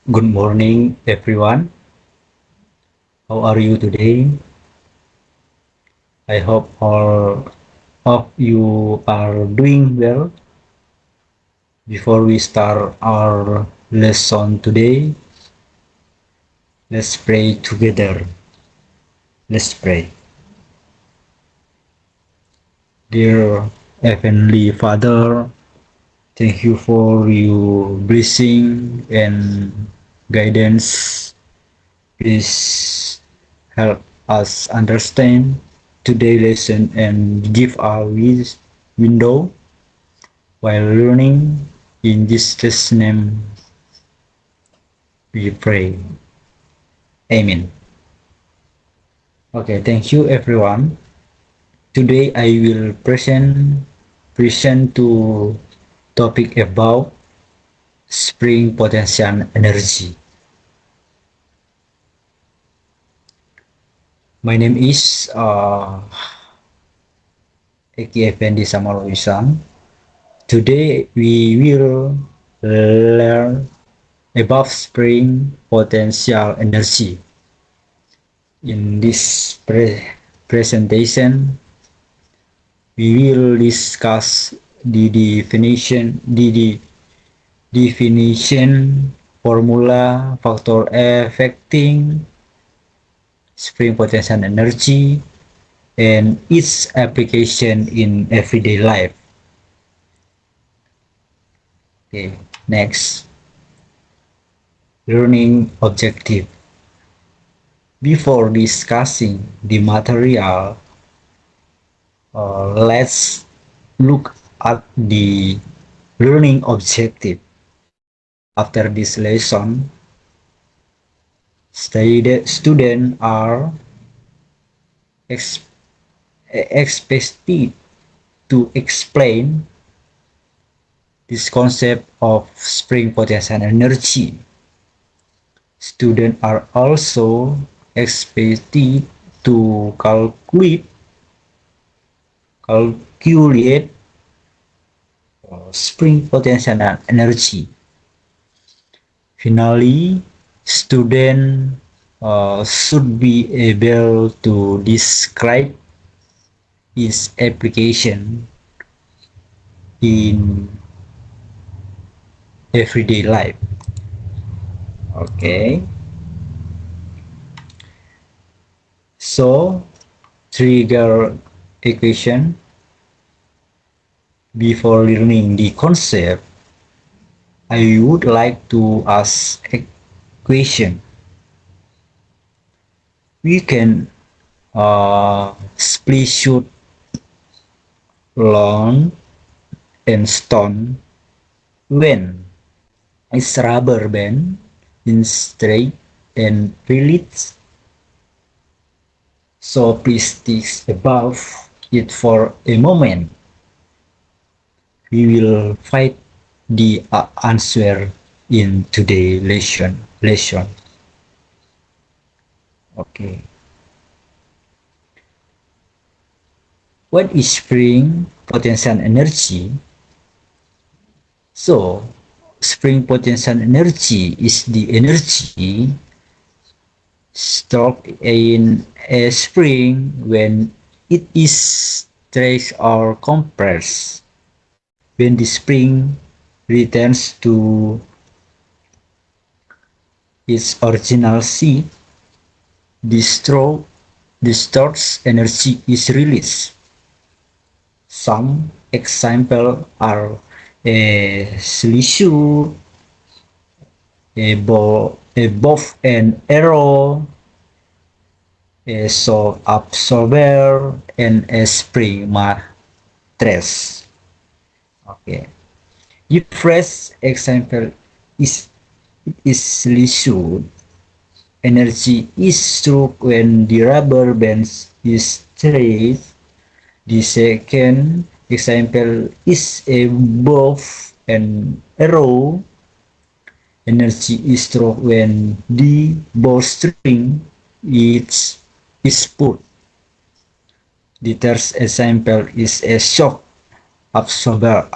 Good morning, everyone. How are you today? I hope all of you are doing well. Before we start our lesson today, let's pray together. Let's pray. Dear Heavenly Father, thank you for your blessing and guidance. Please help us understand today's lesson and give our window while learning. In Jesus' name we pray. Amen. Okay, thank you everyone. Today I will present to topic about spring potential energy. My name is Eki Effendi Samaroisang. Today we will learn about spring potential energy. In this presentation, we will discuss the definition, formula, factor affecting spring potential energy, and its application in everyday life. Okay, next, learning objective. Before discussing the material, let's look at the learning objective. After this lesson, students are ex expected to explain this concept of spring potential energy. Students are also expected to calculate spring potential energy. Finally, students should be able to describe its application in everyday life. Okay, so trigger equation. Before learning the concept, I would like to ask a question. We can split shoot long and stone when is rubber band in straight and release. So please stick above it for a moment. We will find the answer in today's lesson. Okay. What is spring potential energy? So, spring potential energy is the energy stored in a spring when it is stretched or compressed. When the spring returns to its original seat, the stored energy is released. Some examples are a slideshow, a bow and arrow, a shock absorber, and a spring mattress. Okay. Your first example is slideshow. Energy is struck when the rubber band is straight. The second example is a bow and arrow. Energy is struck when the bowstring is pulled. The third example is a shock absorber.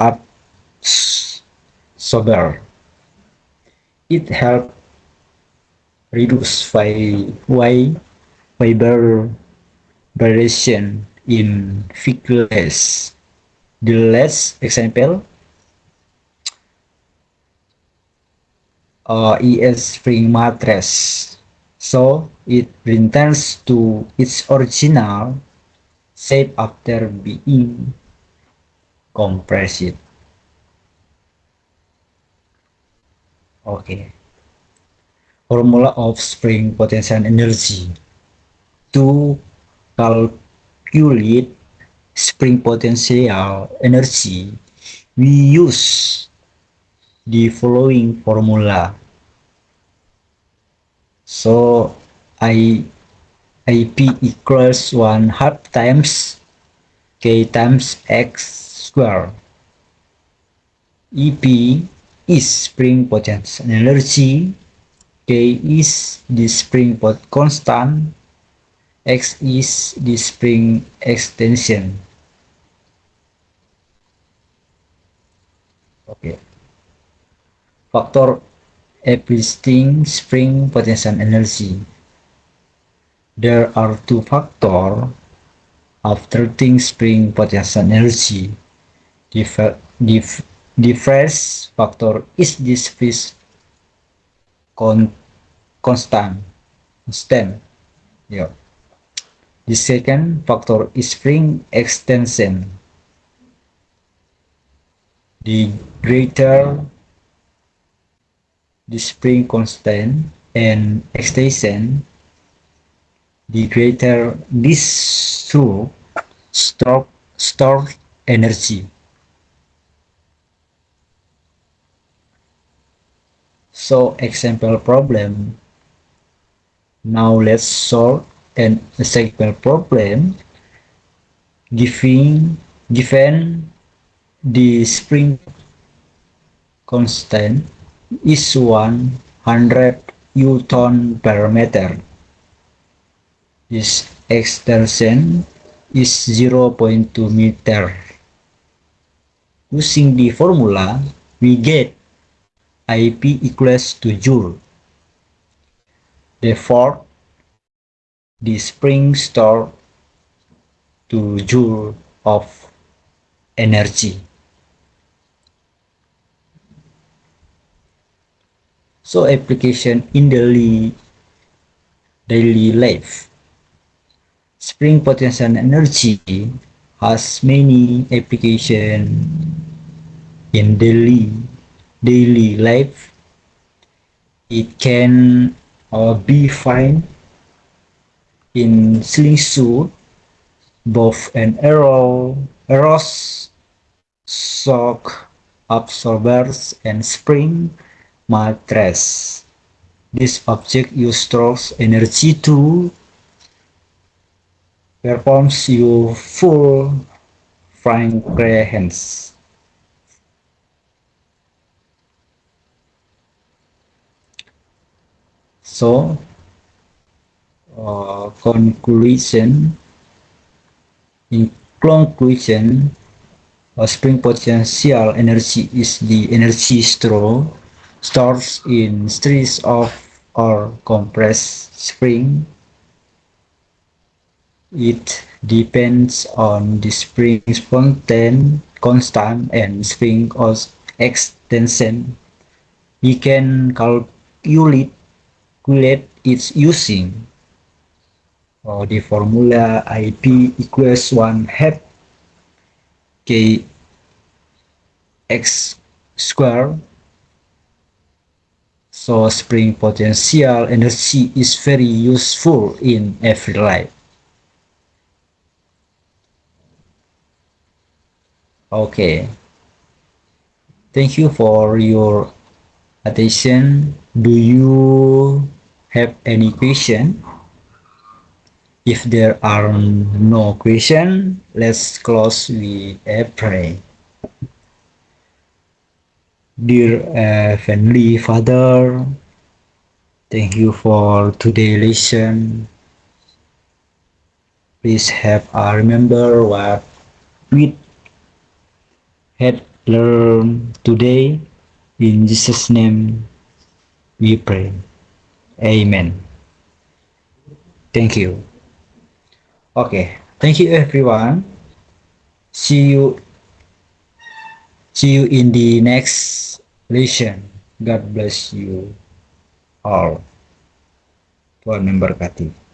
It helps reduce fiber variation in thickness. The last example is spring mattress. So it returns to its original shape after being compressed. Okay. Formula of spring potential energy. To calculate spring potential energy, we use the following formula. So I IP equals 1 half times K times X square. EP is spring potential energy, K is the spring constant, X is the spring extension. Okay. Factor existing spring potential energy. There are two factors affecting spring potential energy. The, the first factor is the phase con constant. Constant. Yeah. The second factor is spring extension. The greater the spring constant and extension, the greater this two store energy. So example problem. Now let's solve an example problem given the spring constant is 100 Newton per meter. This extension is 0.2 meter. Using the formula, we get IP equals to Joule. Therefore, the spring store to Joule of energy. So application in daily life. Spring potential energy has many applications in daily life. It can be found in slingshot, both an arrows, shock absorbers, and spring mattress. This object uses energy to perform your full functions. So, conclusion in conclusion, spring potential energy is the energy stored in streams of or compressed spring. It depends on the spring's constant and spring extension. We can calculate its using the formula IP equals 1 half K X square. So spring potential energy is very useful in every life. Okay. Thank you for your attention. Do you have any question? If there are no question, let's close with a prayer. Dear Heavenly Father, thank you for today's lesson. Please help us remember what we had learned today. In Jesus' name we pray. Amen. Thank you. Okay. Thank you everyone. See you see you in the next lesson. God bless you all. Tuhan memberkati.